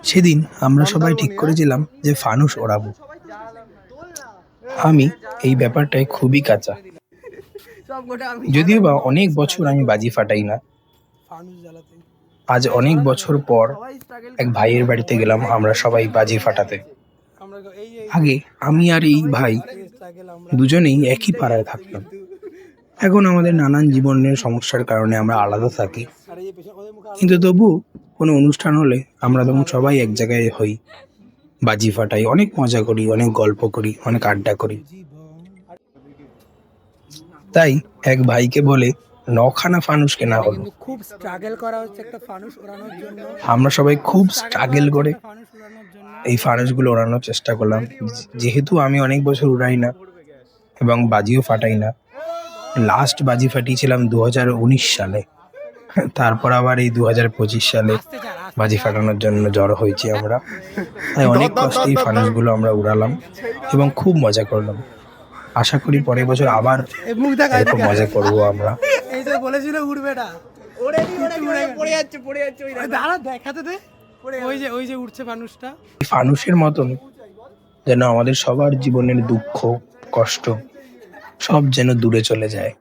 সেদিন আমরা সবাই ঠিক করেছিলাম যে ফানুস ওড়াবো। আমি এই ব্যাপারটায় খুবই কাঁচা, যদিও বা অনেক বছর আমি বাজি ফাটাই না। আজ অনেক বছর পর এক ভাইয়ের বাড়িতে গেলাম আমরা সবাই বাজি ফাটাতে। আগে আমি আর এই ভাই দুজনেই একই পাড়ায় থাকতাম। এখন আমাদের নানান জীবনের সমস্যার কারণে আমরা আলাদা থাকি, কিন্তু তবু কোনো অনুষ্ঠান হলে আমরা তখন সবাই এক জায়গায় হই, বাজি ফাটাই, অনেক মজা করি, অনেক গল্প করি, অনেক আড্ডা করি। তাই এক ভাইকে বলে 9খানা ফানুস কেনা হলো। খুব স্ট্রাগল করা হচ্ছে একটা ফানুস ওড়ানোর জন্য। আমরা সবাই খুব স্ট্রাগল করে এই ফানুসগুলো ওড়ানোর চেষ্টা করলাম। যেহেতু আমি অনেক বছর উড়াই না এবং বাজিও ফাটাই না, লাস্ট বাজি ফাটিয়েছিলাম 2019 সালে। তারপর আবার এই 2025 সালে বাজি ফাটানোর জন্য জড়ো হয়েছি আমরা। তাই অনেক কষ্টে এই ফানুসগুলো আমরা উড়ালাম এবং খুব মজা করলাম। আশা করি পরের বছর আবার এরকম মজা করবো আমরা। এই যে বলেছিল উড়বে না, পড়ে যাচ্ছে দাঁড়া দেখাতে দে। ওই যে উঠছে ফানুসটা। ফানুসের মতন যেন আমাদের সবার জীবনের দুঃখ কষ্ট সব যেন দূরে চলে যায়।